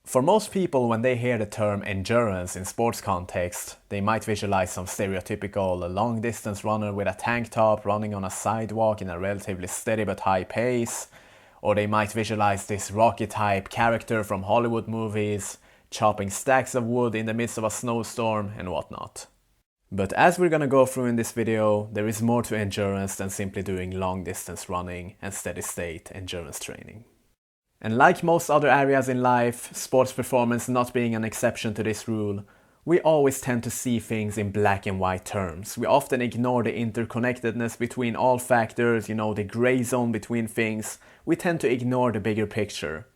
For most people, when they hear the term endurance in sports context, they might visualize some stereotypical long-distance runner with a tank top running on a sidewalk in a relatively steady but high pace, or they might visualize this Rocky-type character from Hollywood movies, chopping stacks of wood in the midst of a snowstorm and whatnot. But as we're gonna go through in this video, there is more to endurance than simply doing long-distance running and steady-state endurance training. And like most other areas in life, sports performance not being an exception to this rule, we always tend to see things in black and white terms. We often ignore the interconnectedness between all factors, the gray zone between things. We tend to ignore the bigger picture.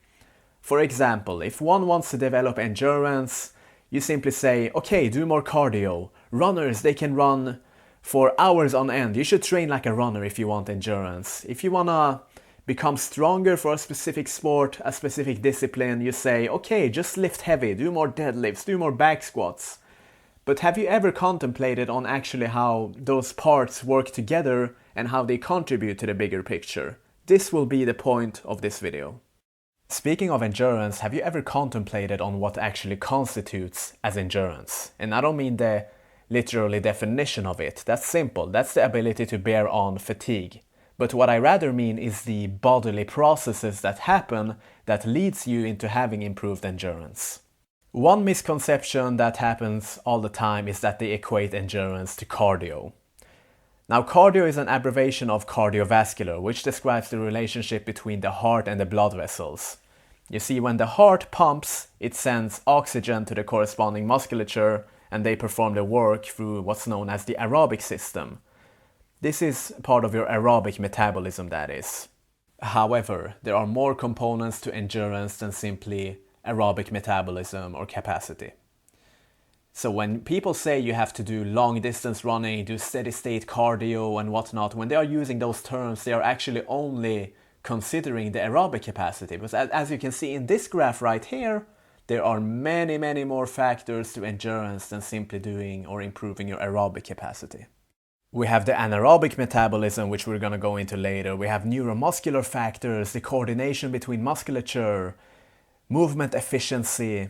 For example, if one wants to develop endurance, you simply say, okay, do more cardio. Runners, they can run for hours on end. You should train like a runner if you want endurance. If you wanna become stronger for a specific sport, a specific discipline, you say, okay, just lift heavy, do more deadlifts, do more back squats. But have you ever contemplated on actually how those parts work together and how they contribute to the bigger picture? This will be the point of this video. Speaking of endurance, have you ever contemplated on what actually constitutes as endurance? And I don't mean the literally definition of it. That's simple. That's the ability to bear on fatigue. But what I rather mean is the bodily processes that happen that leads you into having improved endurance. One misconception that happens all the time is that they equate endurance to cardio. Now, cardio is an abbreviation of cardiovascular, which describes the relationship between the heart and the blood vessels. You see, when the heart pumps, it sends oxygen to the corresponding musculature, and they perform the work through what's known as the aerobic system. This is part of your aerobic metabolism, that is. However, there are more components to endurance than simply aerobic metabolism or capacity. So when people say you have to do long distance running, do steady state cardio and whatnot, when they are using those terms, they are actually only considering the aerobic capacity. Because as you can see in this graph right here, there are many, many more factors to endurance than simply doing or improving your aerobic capacity. We have the anaerobic metabolism, which we're going to go into later. We have neuromuscular factors, the coordination between musculature, movement efficiency,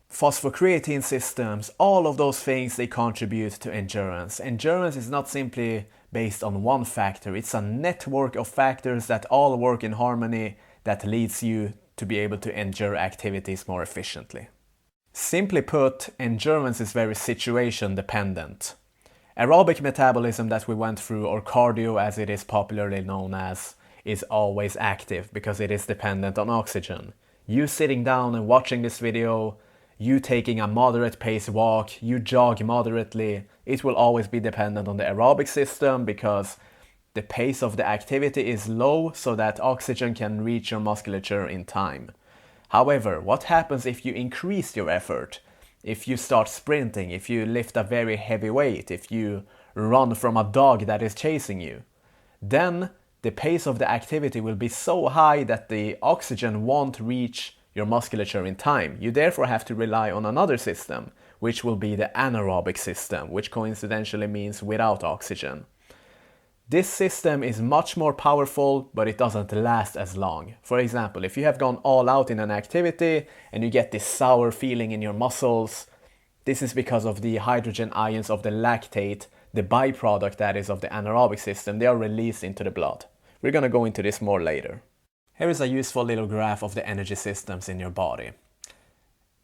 phosphocreatine systems. All of those things, they contribute to endurance. Endurance is not simply based on one factor. It's a network of factors that all work in harmony that leads you to be able to endure activities more efficiently. Simply put, endurance is very situation dependent. Aerobic metabolism that we went through, or cardio as it is popularly known as, is always active because it is dependent on oxygen. You sitting down and watching this video, you taking a moderate pace walk, you jog moderately, it will always be dependent on the aerobic system because the pace of the activity is low so that oxygen can reach your musculature in time. However, what happens if you increase your effort? If you start sprinting, if you lift a very heavy weight, if you run from a dog that is chasing you, then the pace of the activity will be so high that the oxygen won't reach your musculature in time. You therefore have to rely on another system, which will be the anaerobic system, which coincidentally means without oxygen. This system is much more powerful, but it doesn't last as long. For example, if you have gone all out in an activity and you get this sour feeling in your muscles, this is because of the hydrogen ions of the lactate, the byproduct that is of the anaerobic system. They are released into the blood. We're going to go into this more later. Here is a useful little graph of the energy systems in your body.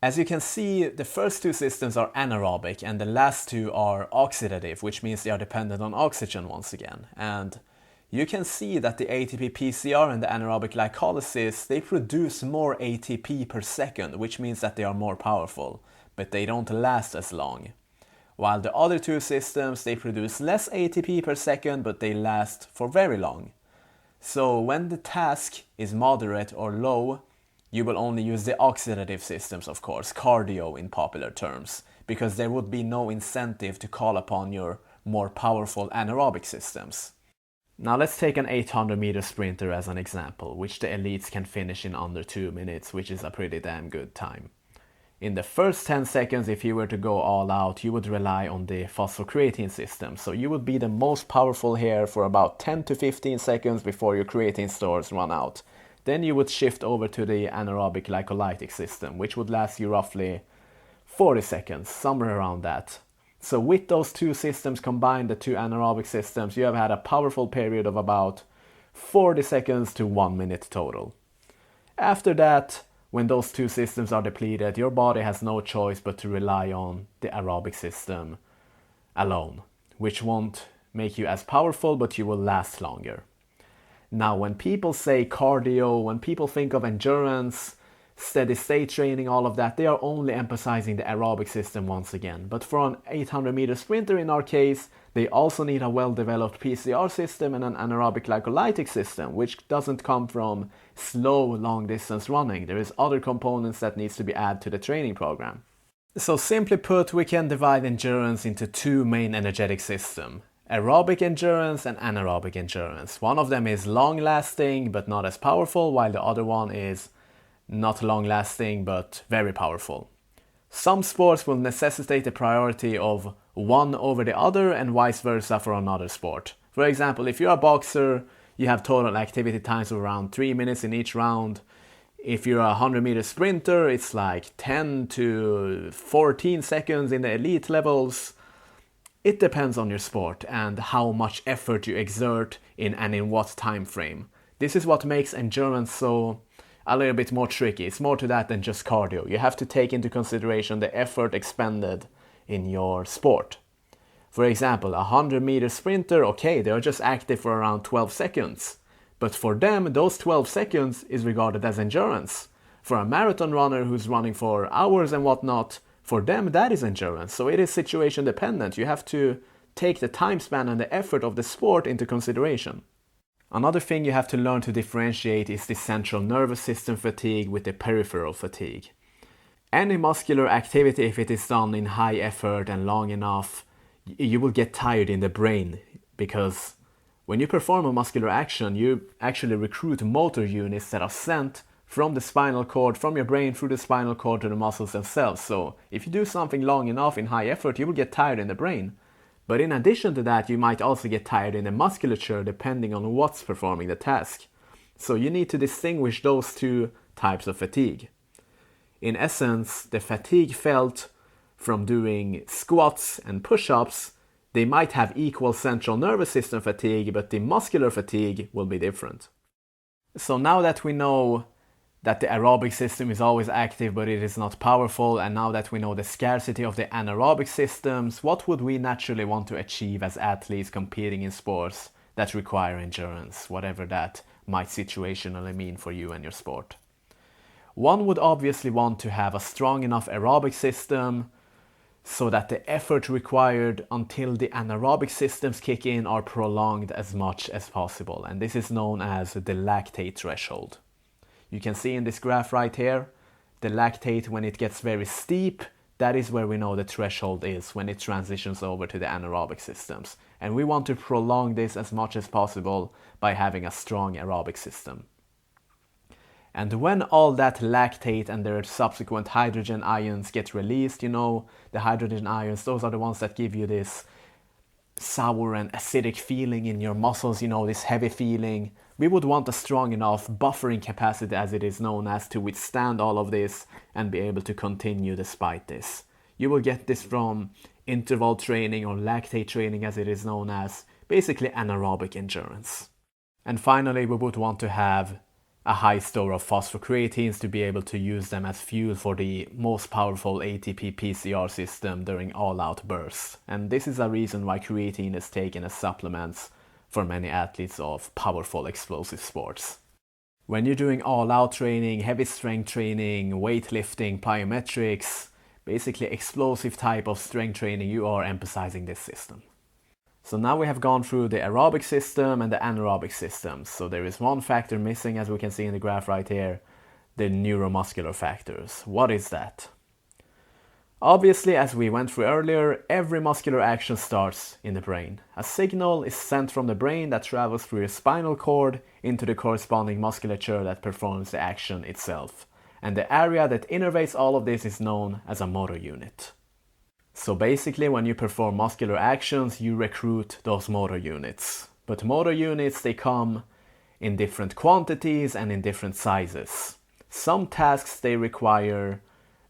As you can see, the first two systems are anaerobic and the last two are oxidative, which means they are dependent on oxygen once again. And you can see that the ATP PCR and the anaerobic glycolysis, they produce more ATP per second, which means that they are more powerful, but they don't last as long. While the other two systems, they produce less ATP per second, but they last for very long. So when the task is moderate or low, you will only use the oxidative systems, of course, cardio in popular terms, because there would be no incentive to call upon your more powerful anaerobic systems. Now let's take an 800-meter sprinter as an example, which the elites can finish in under 2 minutes, which is a pretty damn good time. In the first 10 seconds, if you were to go all out, you would rely on the phosphocreatine system. So you would be the most powerful here for about 10 to 15 seconds before your creatine stores run out. then you would shift over to the anaerobic glycolytic system, which would last you roughly 40 seconds, somewhere around that. So with those two systems combined, the two anaerobic systems, you have had a powerful period of about 40 seconds to 1 minute total. After that, when those two systems are depleted, your body has no choice but to rely on the aerobic system alone, which won't make you as powerful, but you will last longer. Now, when people say cardio, when people think of endurance, steady state training, all of that, they are only emphasizing the aerobic system once again. But for an 800-meter sprinter in our case, they also need a well-developed PCR system and an anaerobic glycolytic system, which doesn't come from slow long-distance running. There is other components that needs to be added to the training program. So simply put, we can divide endurance into two main energetic systems: aerobic endurance and anaerobic endurance. One of them is long-lasting but not as powerful, while the other one is not long-lasting but very powerful. Some sports will necessitate the priority of one over the other and vice versa for another sport. For example, if you're a boxer, you have total activity times of around 3 minutes in each round. If you're a 100-meter sprinter, it's like 10 to 14 seconds in the elite levels. It depends on your sport and how much effort you exert in and in what time frame. This is what makes endurance so a little bit more tricky. It's more to that than just cardio. You have to take into consideration the effort expended in your sport. For example, a 100-meter sprinter, okay, they're just active for around 12 seconds. But for them, those 12 seconds is regarded as endurance. For a marathon runner who's running for hours and whatnot, for them that is endurance. So it is situation dependent. You have to take the time span and the effort of the sport into consideration. Another thing you have to learn to differentiate is the central nervous system fatigue with the peripheral fatigue. Any muscular activity, if it is done in high effort and long enough, you will get tired in the brain, because when you perform a muscular action, you actually recruit motor units that are sent from the spinal cord, from your brain through the spinal cord to the muscles themselves. So if you do something long enough in high effort, you will get tired in the brain. But in addition to that, you might also get tired in the musculature depending on what's performing the task. So you need to distinguish those two types of fatigue. In essence, the fatigue felt from doing squats and push-ups, they might have equal central nervous system fatigue, but the muscular fatigue will be different. So now that we know that the aerobic system is always active but it is not powerful, and now that we know the scarcity of the anaerobic systems, what would we naturally want to achieve as athletes competing in sports that require endurance, whatever that might situationally mean for you and your sport? One would obviously want to have a strong enough aerobic system so that the effort required until the anaerobic systems kick in are prolonged as much as possible, and this is known as the lactate threshold. You can see in this graph right here, the lactate, when it gets very steep, that is where we know the threshold is when it transitions over to the anaerobic systems. And we want to prolong this as much as possible by having a strong aerobic system. And when all that lactate and their subsequent hydrogen ions get released, the hydrogen ions, those are the ones that give you this sour and acidic feeling in your muscles, this heavy feeling. We would want a strong enough buffering capacity, as it is known as, to withstand all of this and be able to continue despite this. You will get this from interval training or lactate training, as it is known as, basically anaerobic endurance. And finally, we would want to have a high store of phosphocreatines to be able to use them as fuel for the most powerful ATP PCR system during all-out bursts. And this is a reason why creatine is taken as supplements for many athletes of powerful explosive sports. When you're doing all-out training, heavy strength training, weightlifting, plyometrics, basically explosive type of strength training, you are emphasizing this system. So now we have gone through the aerobic system and the anaerobic system. So there is one factor missing, as we can see in the graph right here, the neuromuscular factors. What is that? Obviously, as we went through earlier, every muscular action starts in the brain. A signal is sent from the brain that travels through your spinal cord into the corresponding musculature that performs the action itself. And the area that innervates all of this is known as a motor unit. So basically, when you perform muscular actions, you recruit those motor units. But motor units, they come in different quantities and in different sizes. Some tasks they require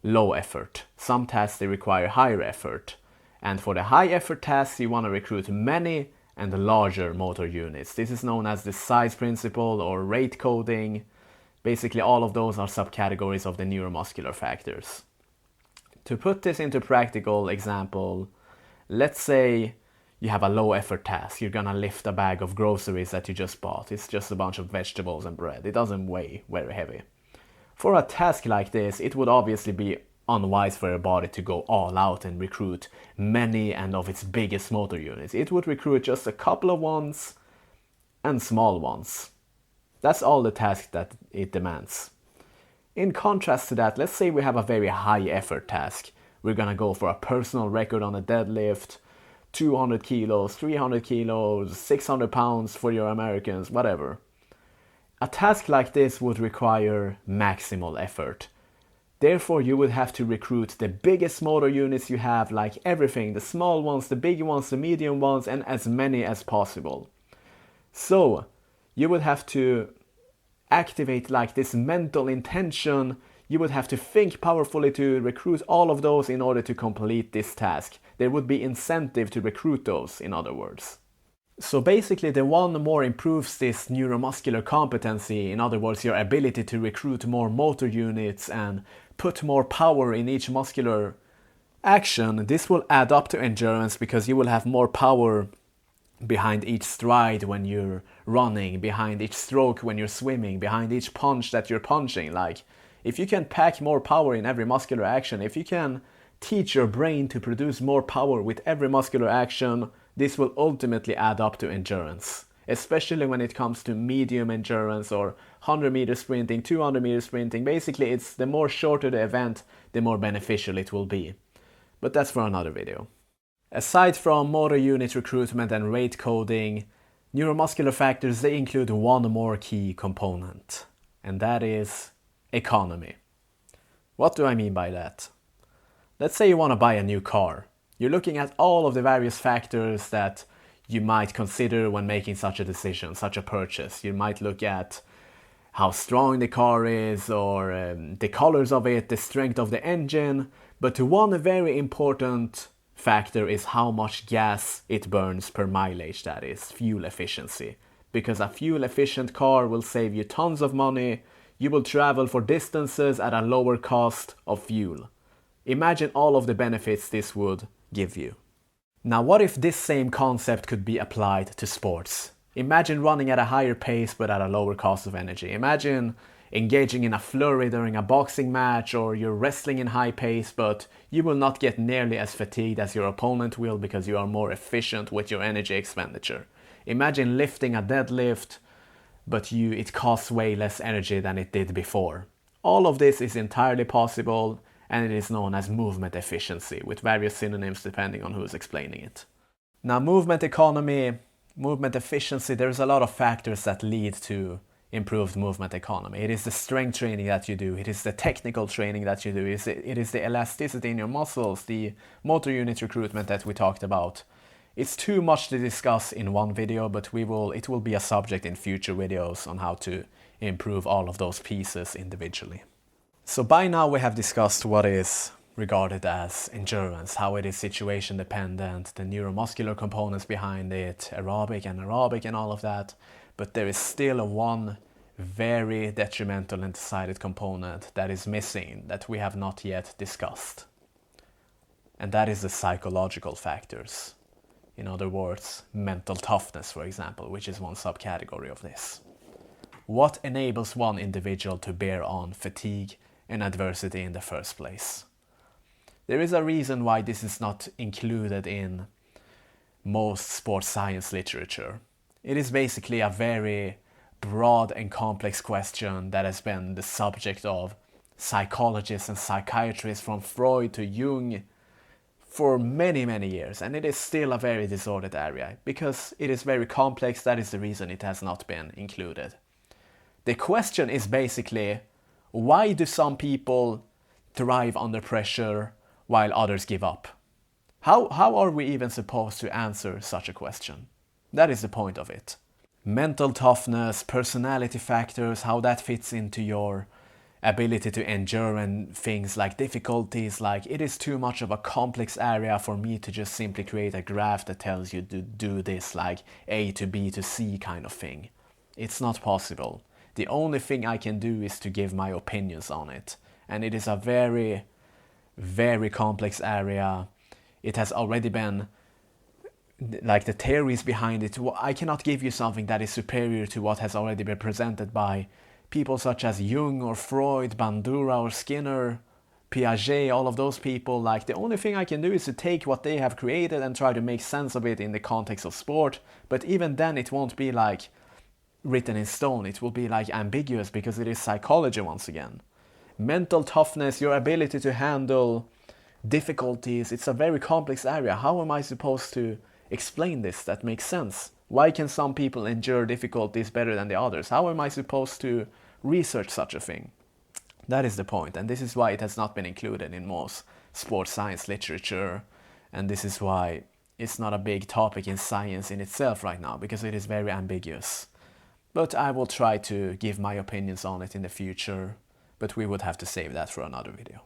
low effort, some tasks they require higher effort. And for the high effort tasks, you want to recruit many and larger motor units. This is known as the size principle or rate coding. Basically, all of those are subcategories of the neuromuscular factors. To put this into practical example, let's say you have a low effort task. You're gonna lift a bag of groceries that you just bought. It's just a bunch of vegetables and bread. It doesn't weigh very heavy. For a task like this, it would obviously be unwise for your body to go all out and recruit many and of its biggest motor units. It would recruit just a couple of ones and small ones. That's all the task that it demands. In contrast to that, let's say we have a very high effort task. We're gonna go for a personal record on a deadlift, 200 kilos, 300 kilos, 600 pounds for your Americans, whatever. A task like this would require maximal effort. Therefore, you would have to recruit the biggest motor units you have, like everything, the small ones, the big ones, the medium ones, and as many as possible. So, you would have to activate like this mental intention. You would have to think powerfully to recruit all of those in order to complete this task. There would be incentive to recruit those, in other words. So basically, the one more improves this neuromuscular competency, in other words, your ability to recruit more motor units and put more power in each muscular action. This will add up to endurance because you will have more power behind each stride when you're running, behind each stroke when you're swimming, behind each punch that you're punching. Like, if you can pack more power in every muscular action, if you can teach your brain to produce more power with every muscular action, this will ultimately add up to endurance, especially when it comes to medium endurance or 100 meter sprinting, 200 meter sprinting. Basically, it's the more shorter the event, the more beneficial it will be. But that's for another video. Aside from motor unit recruitment and rate coding, neuromuscular factors, they include one more key component, and that is economy. What do I mean by that? Let's say you want to buy a new car. You're looking at all of the various factors that you might consider when making such a decision, such a purchase. You might look at how strong the car is, or the colors of it, the strength of the engine. But one very important factor is how much gas it burns per mileage, that is, fuel efficiency. Because a fuel efficient car will save you tons of money. You will travel for distances at a lower cost of fuel. Imagine all of the benefits this would give you. Now, what if this same concept could be applied to sports? Imagine running at a higher pace but at a lower cost of energy. Imagine engaging in a flurry during a boxing match, or you're wrestling in high pace, but you will not get nearly as fatigued as your opponent will because you are more efficient with your energy expenditure. Imagine lifting a deadlift, but it costs way less energy than it did before. All of this is entirely possible, and it is known as movement efficiency, with various synonyms depending on who's explaining it. Now, movement economy, movement efficiency, there's a lot of factors that lead to improved movement economy. It is the strength training that you do, it is the technical training that you do, it is the elasticity in your muscles, the motor unit recruitment that we talked about. It's too much to discuss in one video, but it will be a subject in future videos on how to improve all of those pieces individually. So by now we have discussed what is regarded as endurance, how it is situation dependent, the neuromuscular components behind it, aerobic and anaerobic and all of that. But there is still one very detrimental and decided component that is missing that we have not yet discussed. And that is the psychological factors. In other words, mental toughness, for example, which is one subcategory of this. What enables one individual to bear on fatigue and adversity in the first place? There is a reason why this is not included in most sports science literature. It is basically a very broad and complex question that has been the subject of psychologists and psychiatrists from Freud to Jung for many, many years, and it is still a very disordered area. Because it is very complex, that is the reason it has not been included. The question is basically, why do some people thrive under pressure while others give up? How are we even supposed to answer such a question? That is the point of it. mental toughness, personality factors, how that fits into your ability to endure and things like difficulties. Like, it is too much of a complex area for me to just simply create a graph that tells you to do this, like A to B to C kind of thing. It's not possible. The only thing I can do is to give my opinions on it, and it is a very, very complex area. It has already been, like, the theories behind it, I cannot give you something that is superior to what has already been presented by people such as Jung or Freud, Bandura or Skinner, Piaget, all of those people. Like, the only thing I can do is to take what they have created and try to make sense of it in the context of sport. But even then, it won't be like written in stone. It will be like ambiguous, because it is psychology once again. Mental toughness, your ability to handle difficulties, it's a very complex area. How am I supposed to explain this that makes sense? Why can some people endure difficulties better than the others? How am I supposed to research such a thing? That is the point, and this is why it has not been included in most sports science literature, and this is why it's not a big topic in science in itself right now, because it is very ambiguous. But I will try to give my opinions on it in the future, but we would have to save that for another video.